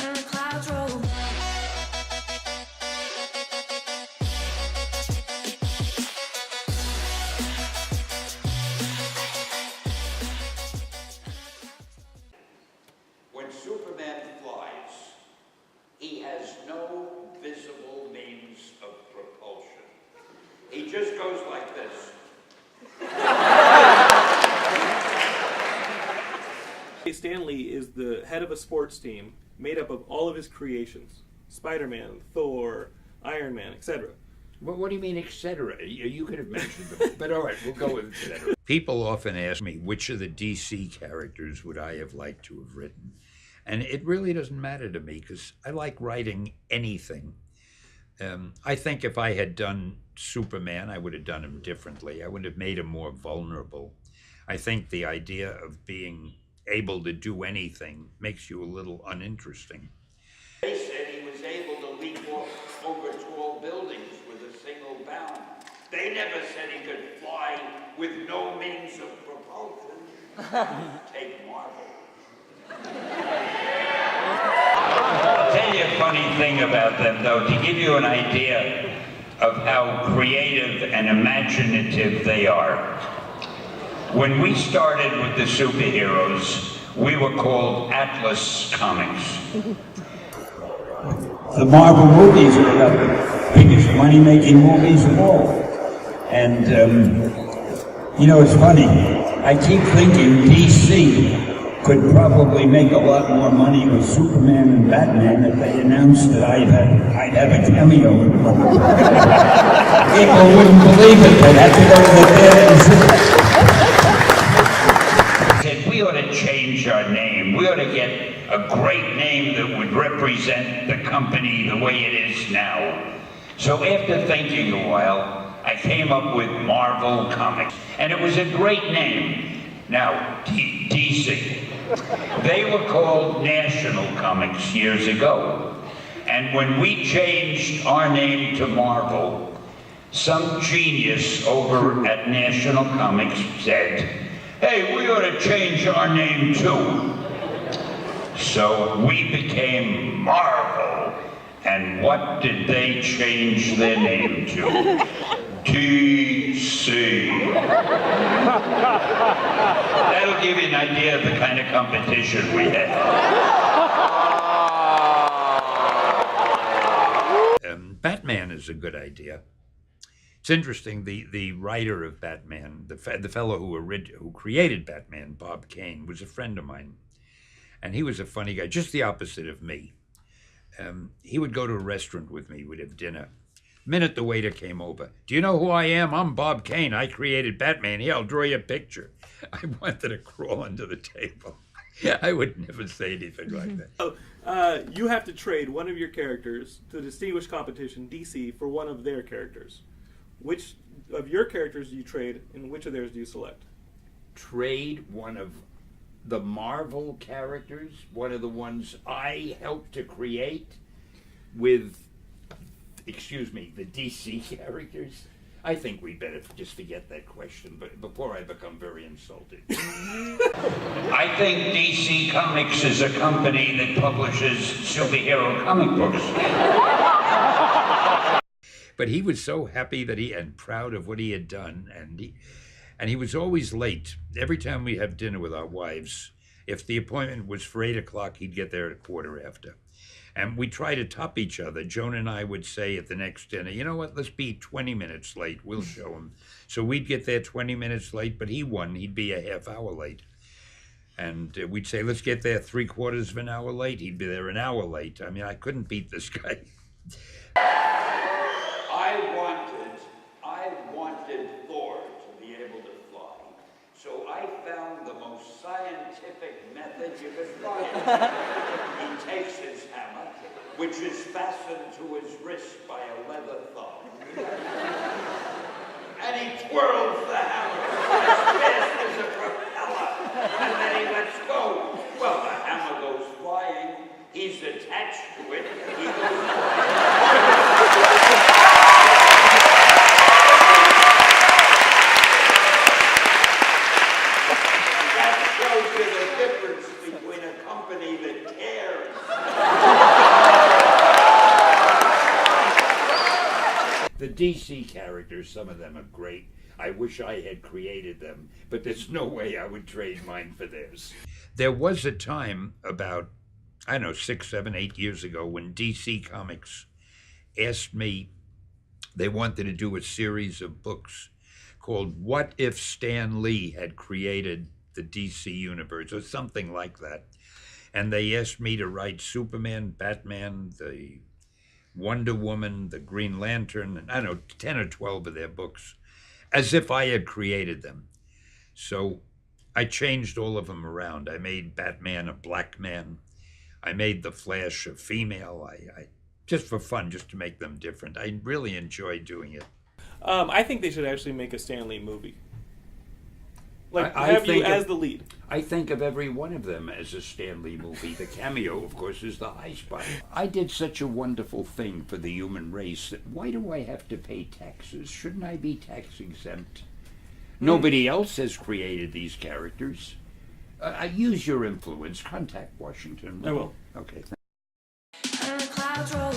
and the clouds roll back. When Superman flies, he has no visible means of propulsion. He just goes like this. Stan Lee is the head of a sports team made up of all of his creations. Spider-Man, Thor, Iron Man, etc. Well, what do you mean, etc.? You could have mentioned them, but all right, we'll go with etc. People often ask me, which of the DC characters would I have liked to have written? And it really doesn't matter to me, because I like writing anything. I think if I had done Superman, I would have done him differently. I would have made him more vulnerable. I think the idea of being able to do anything makes you a little uninteresting. They said he was able to leap over tall buildings with a single bound. They never said he could fly with no means of propulsion. Take Marvel. I'll tell you a funny thing about them, though, to give you an idea of how creative and imaginative they are. When we started with the superheroes, we were called Atlas Comics. The Marvel movies are about the biggest money-making movies of all. And, you know, it's funny. I keep thinking DC could probably make a lot more money with Superman and Batman if they announced that I'd have a cameo in one. People wouldn't believe it. They'd have to go to the theater and see it. We ought to change our name. We ought to get a great name that would represent the company the way it is now. So after thinking a while, I came up with Marvel Comics. And it was a great name. Now, DC. They were called National Comics years ago. And when we changed our name to Marvel, some genius over at National Comics said, hey, we ought to change our name too. So we became Marvel. And what did they change their name to? DC. That'll give you an idea of the kind of competition we had. Batman is a good idea. It's interesting, the writer of Batman, the fellow who created Batman, Bob Kane, was a friend of mine. And he was a funny guy, just the opposite of me. He would go to a restaurant with me, we'd have dinner. The minute the waiter came over, do you know who I am? I'm Bob Kane, I created Batman. Here, I'll draw you a picture. I wanted to crawl under the table. I would never say anything like that. So, you have to trade one of your characters to distinguish competition, DC, for one of their characters. Which of your characters do you trade, and which of theirs do you select? Trade one of the Marvel characters, one of the ones I helped to create, with, excuse me, the DC characters? I think we better just forget that question, but before I become very insulted. I think DC Comics is a company that publishes superhero comic books. But he was so happy and proud of what he had done, and he was always late. Every time we have dinner with our wives, if the appointment was for 8 o'clock, he'd get there at 1:15. And we try to top each other. Joan and I would say at the next dinner, you know what, let's be 20 minutes late, we'll show him. So we'd get there 20 minutes late, but he won, he'd be a half hour late. And we'd say, let's get there 3/4 of an hour late, he'd be there an hour late. I mean, I couldn't beat this guy. I wanted Thor to be able to fly. So I found the most scientific method you could find. He takes his hammer, which is fastened to his wrist by a leather thong, and he twirls the hammer as fast as a propeller, and then he lets go. Well, the hammer goes flying. He's attached to it. He goes flying. That shows you the difference between a company that cares DC characters, some of them are great. I wish I had created them, but there's no way I would trade mine for theirs. There was a time about, I don't know, 6, 7, 8 years ago when DC Comics asked me, they wanted to do a series of books called What If Stan Lee Had Created the DC Universe, or something like that. And they asked me to write Superman, Batman, the Wonder Woman, the Green Lantern, and I don't know, 10 or 12 of their books, as if I had created them. So I changed all of them around. I made Batman a black man. I made the Flash a female. I just for fun, just to make them different. I really enjoyed doing it. I think they should actually make a Stan Lee movie. Like, I have you think as the lead. I think of every one of them as a Stan Lee movie. The cameo, of course, is the high spot. I did such a wonderful thing for the human race that why do I have to pay taxes? Shouldn't I be tax exempt? Nobody else has created these characters. Use your influence. Contact Washington. I will. Okay. And the clouds roll